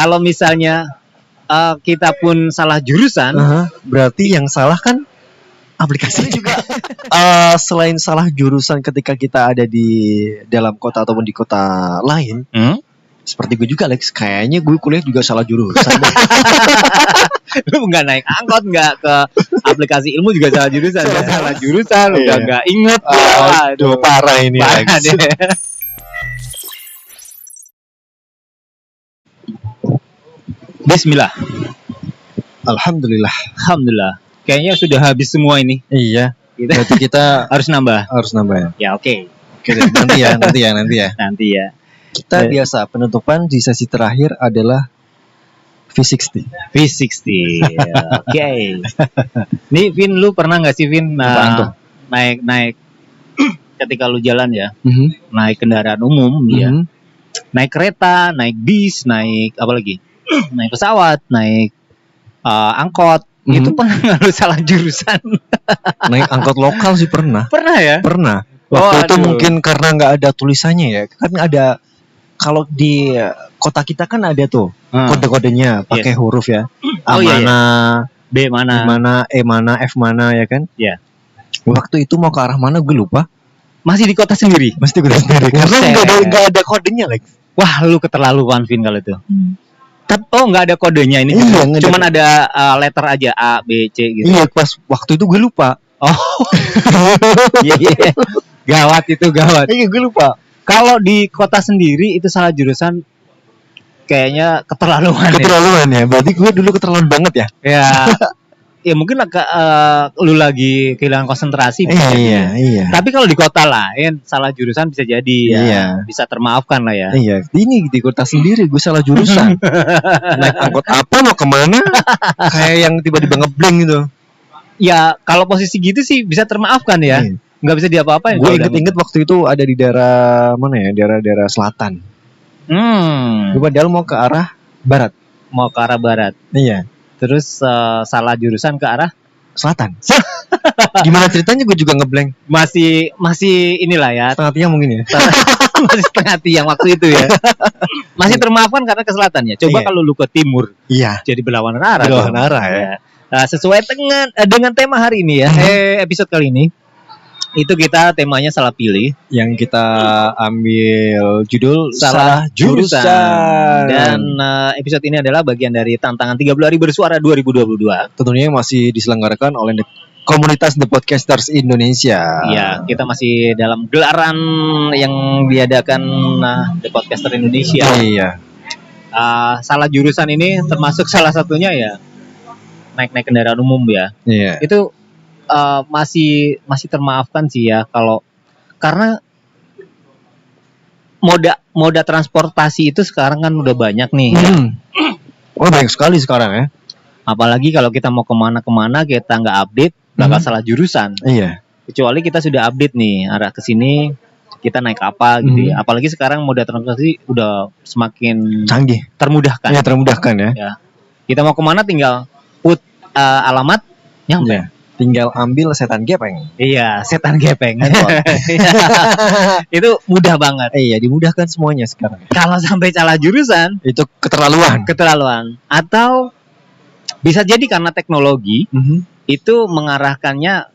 Kalau misalnya kita pun salah jurusan, berarti yang salah kan aplikasinya juga. Selain salah jurusan ketika kita ada di dalam kota ataupun di kota lain, seperti gue juga Lex, kayaknya gue kuliah juga salah jurusan. lu nggak naik angkot, nggak ke aplikasi ilmu juga salah jurusan. Salah jurusan, udah nggak inget. Aduh, parah ini Lex. Bismillah. Alhamdulillah. Kayaknya sudah habis semua ini. Iya. Berarti kita harus nambah ya. Ya oke. Nanti ya. Nanti ya. Kita biasa penutupan di sesi terakhir adalah V60. Oke. Nih Vin, lu pernah nggak sih Vin naik ketika lu jalan ya, naik kendaraan umum ya, naik kereta, naik bis, naik apa lagi, naik pesawat, naik angkot, itu pernah nggak lu salah jurusan? Naik angkot lokal sih pernah. Pernah ya? Pernah. Waktu itu mungkin karena nggak ada tulisannya ya, kan ada. Kalau di kota kita kan ada tuh kode-kodenya pakai huruf ya. A mana, B mana, E mana, F mana ya kan? Iya. Waktu itu mau ke arah mana gue lupa. Masih di kota sendiri. Karena nggak ada kodenya, Lex. Wah, lu keterlaluan Vin kalau itu. Oh, nggak ada kodenya ini. Cuman ada letter aja A, B, C gitu. Iya, pas waktu itu gue lupa. Oh. Iya. Gawat. Iya, gue lupa. Kalau di kota sendiri itu salah jurusan kayaknya keterlaluan ya. Berarti gue dulu keterlaluan banget ya. Ya mungkin lu lagi kehilangan konsentrasi. Iya. Tapi kalau di kota lain salah jurusan bisa jadi bisa termaafkan lah ya. Iya. Ini di kota sendiri gue salah jurusan. Naik angkot apa mau kemana? Kayak yang tiba-tiba ngeblank gitu. Ya kalau posisi gitu sih bisa termaafkan ya. Nggak bisa diapa-apain. Gue inget waktu itu ada di daerah mana ya? Daerah selatan. Gue padahal mau ke arah barat. Iya. Terus salah jurusan ke arah selatan. Gimana ceritanya gue juga ngeblank. Masih inilah ya. Setengah tiang mungkin ya. Masih setengah tiang waktu itu ya. Masih termaafkan karena ke selatan ya. Coba kalau lu ke timur. Iya. Jadi berlawanan arah. Ya. Sesuai dengan tema hari ini ya. Episode kali ini. Itu kita temanya salah pilih. Yang kita ambil judul salah jurusan. Dan episode ini adalah bagian dari tantangan 30 hari bersuara 2022. Tentunya masih diselenggarakan oleh komunitas The Podcasters Indonesia. Iya, kita masih dalam gelaran yang diadakan The Podcaster Indonesia. Iya. Salah jurusan ini termasuk salah satunya ya naik kendaraan umum ya. Iya. Itu masih termaafkan sih ya karena moda transportasi itu sekarang kan udah banyak nih. Oh, banyak sekali sekarang ya. Apalagi kalau kita mau kemana kita nggak update bakal salah jurusan. Iya. Kecuali kita sudah update nih arah ke sini kita naik apa gitu ya. Apalagi sekarang moda transportasi udah semakin canggih, termudahkan. Ya, termudahkan ya. Kita mau kemana tinggal put alamat nyampe. Yeah. Tinggal ambil setan gepeng. Iya, setan gepeng. Itu mudah banget. Iya, dimudahkan semuanya sekarang. Kalau sampai salah jurusan, itu keterlaluan. Atau bisa jadi karena teknologi itu mengarahkannya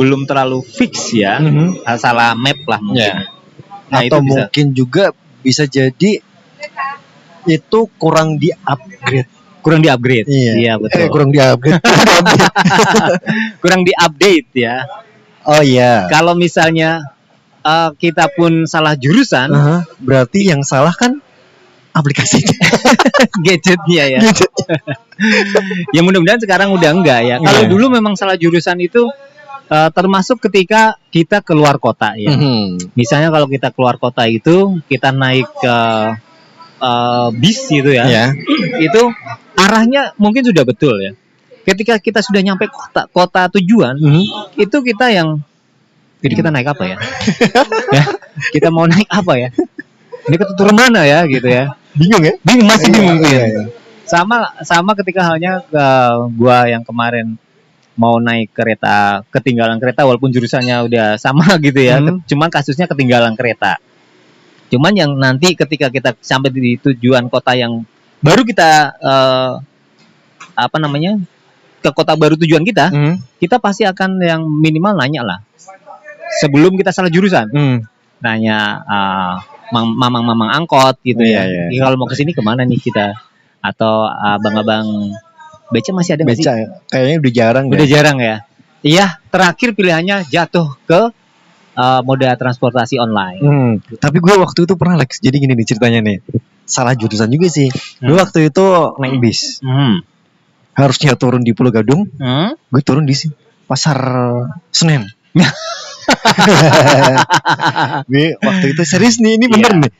belum terlalu fix ya, salah map lah mungkin. Yeah. Nah, atau itu mungkin juga bisa jadi itu kurang di-upgrade. Iya betul. Kurang di-update ya. Oh iya. Kalau misalnya kita pun salah jurusan, berarti yang salah kan aplikasinya, gadgetnya ya. Ya mudah-mudahan sekarang udah enggak ya. Kalau dulu memang salah jurusan itu termasuk ketika kita keluar kota ya. Misalnya kalau kita keluar kota itu kita naik ke bis gitu ya. Itu arahnya mungkin sudah betul ya. Ketika kita sudah nyampe kota tujuan, itu kita yang jadi kita naik apa ya? Ya, kita mau naik apa ya? Ini ke turun mana ya gitu ya? Bingung ya? Masih bingung ya. Sama ketika halnya gua yang kemarin mau naik kereta, ketinggalan kereta walaupun jurusannya udah sama gitu ya. Cuman kasusnya ketinggalan kereta. Cuman yang nanti ketika kita sampai di tujuan kota yang baru kita ke kota baru tujuan kita, kita pasti akan yang minimal nanya lah sebelum kita salah jurusan, nanya mamang-mamang angkot gitu ya. Kalau mau kesini kemana nih kita, atau abang-abang beca masih ada nggak sih? Kayaknya udah jarang. Udah jarang ya. Iya, terakhir pilihannya jatuh ke moda transportasi online. Tapi gue waktu itu pernah Lex, jadi gini nih ceritanya nih. Salah jurusan juga sih. Gue waktu itu naik bis. Harusnya turun di Pulau Gadung. Gue turun di Pasar Senen. Gue waktu itu serius nih, ini bener nih.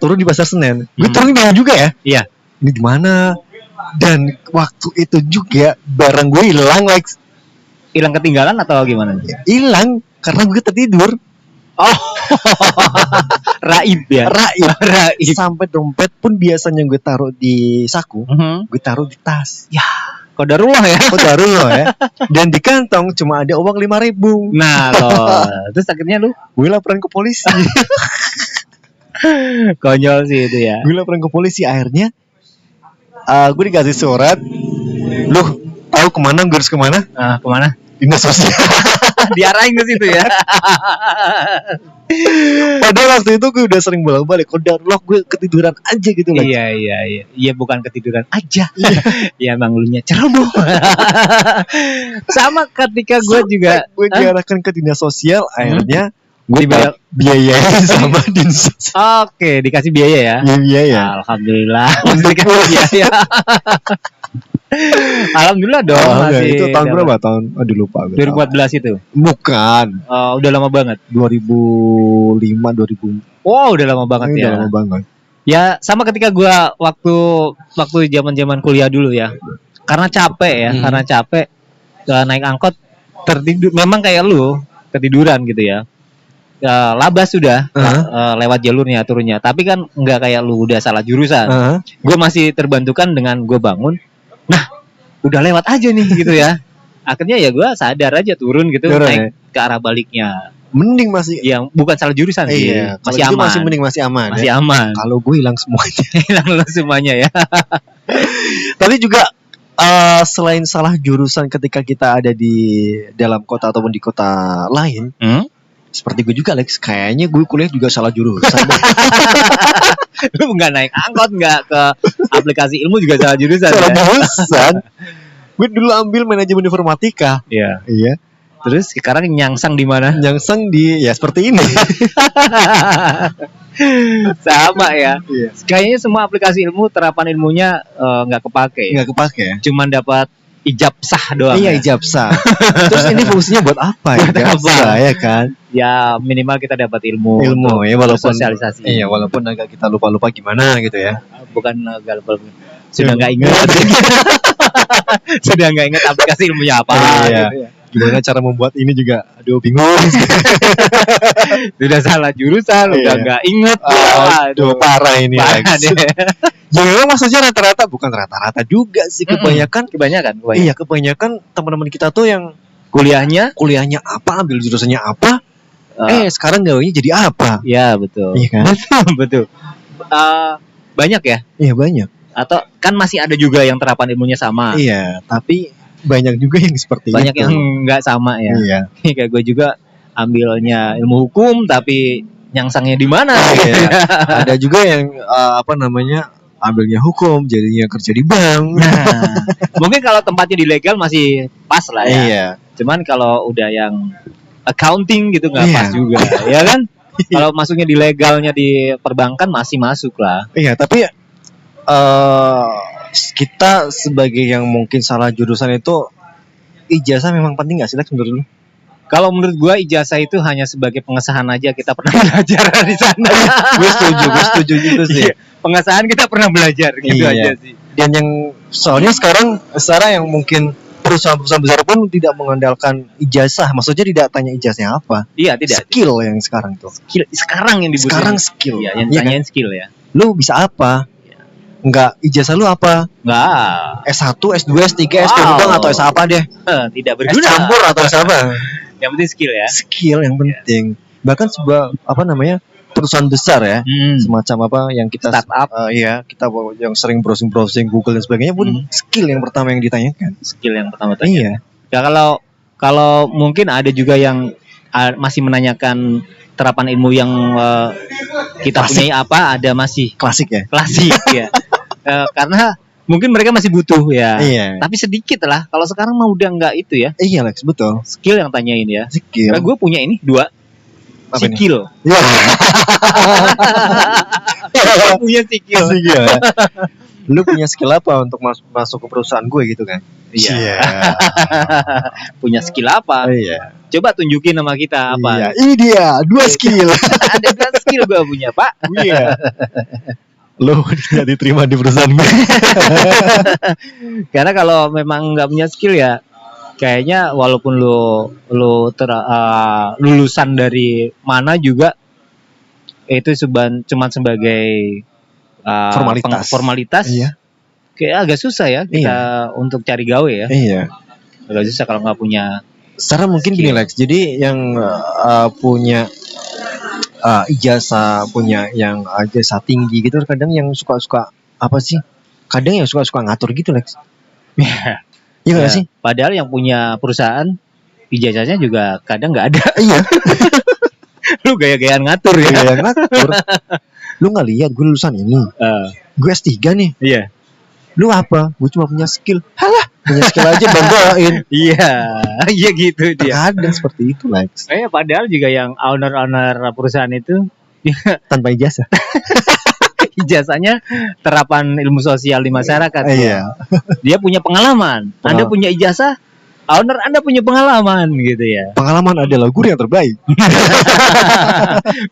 Turun di Pasar Senen. Gue turun di juga ya. Iya. Ini di mana? Dan waktu itu juga barang gue hilang, Lex. Hilang ketinggalan atau gimana? Hilang karena gue tertidur. Oh, raib ya. Raib. Sampai dompet pun biasanya gue taruh di saku, gue taruh di tas. Ya, qadarullah ya. Qadarullah ya. Dan di kantong cuma ada uang 5.000. Nah, loh. Terus akhirnya gue laporan ke polisi. Konyol sih itu ya. Gue laporan ke polisi, akhirnya gue dikasih surat. Lu tahu kemana? Gue harus kemana? Kemana? Dinas sosial. Diarahin ke situ ya. Padahal waktu itu gue udah sering bolak-balik. Qadarullah gue ketiduran aja gitu lah. Iya, bukan ketiduran aja. Ya emang lunya ceroboh. Sama ketika gue juga gue diarahkan ke dinas sosial, akhirnya gue biaya sama dinas sosial. Oke, dikasih biaya ya. Biaya. Alhamdulillah. Dikasih biaya. Alhamdulillah dong. Itu tahun berapa? Aduh lupa. 2014 itu. Bukan. Udah lama banget. 2005, 2000. Oh, udah lama banget ya. Udah lama banget. Ya, sama ketika gua waktu zaman-zaman kuliah dulu ya. Karena capek ya, naik angkot tertidur. Memang kayak lu, ketiduran gitu ya. Labas sudah lewat jalurnya turunnya. Tapi kan nggak kayak lu udah salah jurusan. Gue masih terbantukan dengan gue bangun. Nah, udah lewat aja nih gitu ya. Akhirnya ya gue sadar aja turun gitu, naik ke arah baliknya. Mending masih yang bukan salah jurusan sih. Masih aman. Masih mending, masih aman. Masih aman. Kalau gue hilang semuanya. Hilang semuanya ya. Tapi juga selain salah jurusan ketika kita ada di dalam kota ataupun di kota lain, seperti gue juga Lex, kayaknya gue kuliah juga salah jurusan. Lu nggak naik angkot, nggak ke aplikasi ilmu juga salah jurusan. Salah jurusan. Gue dulu ambil manajemen informatika. Iya. Terus sekarang nyangsang di mana? Nyangsang di seperti ini. Sama ya. Kayaknya semua aplikasi ilmu, terapan ilmunya nggak kepake. Nggak kepake. Cuman dapat ijabsah doang. Iya, ijabsah. Terus ini fungsinya buat apa ya? Ya kan? Ya minimal kita dapat ilmu ya, walaupun sosialisasi. Iya, walaupun agak kita lupa-lupa gimana gitu ya. Bukan agak lupa. Sudah nggak ingat. Sudah nggak ingat aplikasi ilmunya apa. Gitu ya. Gimana cara membuat ini juga, aduh bingung. Sudah salah jurusan, udah nggak inget. Aduh parah ini. Ya memang maksudnya bukan rata-rata juga sih, kebanyakan. Iya, kebanyakan teman-teman kita tuh yang kuliahnya apa, ambil jurusannya apa, sekarang gawainya jadi apa? Iya betul. Iya kan? Betul. Banyak ya? Iya banyak. Atau kan masih ada juga yang terapan ilmunya sama. Iya, tapi banyak juga yang seperti banyak itu. Yang nggak sama ya. Iya. Kayak gue juga ambilnya ilmu hukum tapi nyangsangnya di mana? Iya. Ada juga yang ambilnya hukum jadinya kerja di bank. Nah, mungkin kalau tempatnya di legal masih pas lah ya. Iya. Cuman kalau udah yang accounting gitu nggak pas juga, ya kan? Kalau masuknya di legalnya di perbankan masih masuk lah. Iya, tapi kita sebagai yang mungkin salah jurusan itu, ijazah memang penting nggak sih Lex menurut lu? Kalau menurut gue ijazah itu hanya sebagai pengesahan aja kita pernah belajar di sana. Gue setuju gitu sih. Pengesahan kita pernah belajar gitu aja sih. Dan yang soalnya sekarang yang mungkin perusahaan-perusahaan besar pun tidak mengandalkan ijazah. Maksudnya tidak tanya ijazahnya apa. Iya, tidak. Skill yang sekarang tuh. Sekarang yang dibutuhin. Sekarang skill. Iya, yang tanyain skill ya. Lu bisa apa? Enggak, ijazah lu apa? Enggak. S1, S2, S3, S2 atau S apa deh? Tidak berguna. S campur atau S apa? Yang penting skill ya. Skill yang penting. Bahkan sebuah perusahaan besar ya, semacam apa yang kita startup, iya kita yang sering browsing Google dan sebagainya pun skill yang pertama yang ditanyakan. Skill yang pertama tanya. Iya. Ya kalau mungkin ada juga yang masih menanyakan terapan ilmu yang kita punyai apa, ada masih klasik ya. Ya. Karena mungkin mereka masih butuh ya. Iya. Tapi sedikit lah. Kalau sekarang mah udah enggak itu ya. Iya Lex, betul. Skill yang tanyain ya. Skill. Nah, gue punya ini 2. Skill. Iya. Punya skill. Lu punya skill apa untuk masuk ke perusahaan gue gitu kan? Iya. Punya skill apa? Iya. Coba tunjukin nama kita apa? Iya. Ini dia 2 skill. Ada 2 skill gue punya, Pak. Iya. Lo tidak diterima di perusahaan gue. Karena kalau memang nggak punya skill ya, kayaknya walaupun lo lulusan dari mana juga itu cuma sebagai formalitas. Iya. Kayak agak susah ya kita untuk cari gawe ya. Iya. Agak susah kalau nggak punya. Secara mungkin gini Lex, jadi yang punya ijazah, punya yang ijazah tinggi gitu, kadang yang suka-suka apa sih? Kadang yang suka-suka ngatur gitu Lex. Iya nggak sih? Padahal yang punya perusahaan ijazahnya juga kadang nggak ada. Iya. Lu gaya-gayaan ngatur ya. Gaya ngatur. Lu nggak lihat gue lulusan ini. Gue S3 nih. Iya. Lu apa? Gue cuma punya skill. Halah, punya skill aja banggain. Iya gitu dia. Kadang seperti itu Lex. Padahal juga yang owner perusahaan itu tanpa ijazah. Ijazahnya terapan ilmu sosial di masyarakat. Iya. Dia punya pengalaman. Anda punya ijazah, owner Anda punya pengalaman gitu ya. Pengalaman adalah guru yang terbaik.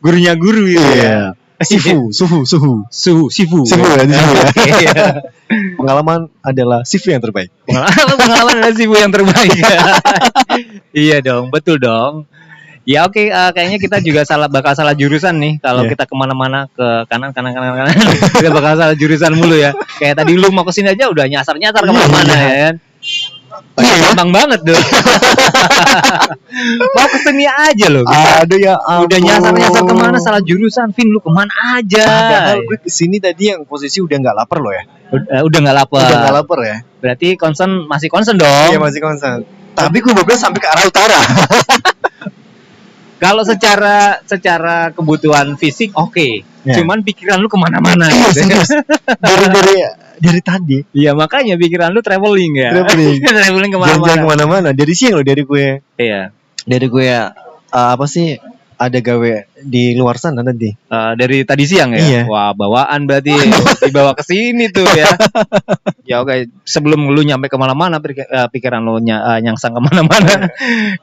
Gurunya guru gitu ya. Sifu ya. Pengalaman adalah Sifu yang terbaik. Pengalaman adalah Sifu yang terbaik. Iya dong, betul dong. Ya oke, kayaknya kita juga bakal salah jurusan nih kalau kita kemana-mana ke kanan. Kita bakal salah jurusan mulu ya. Kayak tadi lu mau kesini aja udah nyasar kemana-mana ya kan. Gampang banget tuh. Mau kesini aja loh. Aduh ya udah nyasar kemana, salah jurusan. Vin, lu kemana aja? Padahal gue kesini tadi yang posisi udah nggak lapar loh ya. Udah nggak lapar ya. Berarti masih concern dong. Iya masih concern. Tapi gue bablas sampai ke arah utara. Kalau secara kebutuhan fisik oke. Cuman pikiran lu kemana-mana. Dari tadi. Iya makanya pikiran lu traveling ya. Traveling kemana-mana. Jangan kemana-mana. Dari siang loh dari gue. Iya. Dari gue apa sih? Ada gawe di luar sana nanti. Dari tadi siang ya. Iya. Wah bawaan berarti dibawa ke sini tuh ya. Ya oke. Sebelum lu nyampe kemana-mana pikiran lu nyangsang kemana-mana.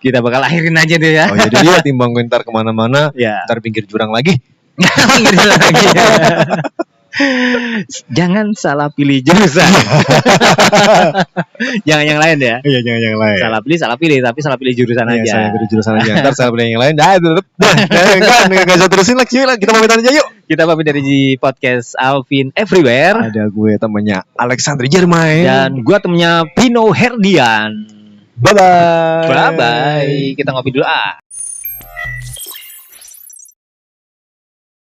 Kita bakal akhirin aja deh ya. Oh jadi dia timbang gue ntar kemana-mana. Ntar pinggir jurang lagi. Pinggir jurang lagi. Jangan salah pilih jurusan. Jangan yang lain ya. Iya jangan yang lain. Salah pilih tapi salah pilih jurusan aja. Salah pilih jurusan aja. Ntar salah pilih yang lain. Nggak usah terusin lagi. Kita pamitan aja yuk. Kita pamit dari podcast Alvin Everywhere. Ada gue temannya Alexandri Jermain dan gue temennya Pino Herdian. Bye bye. Kita ngopi dulu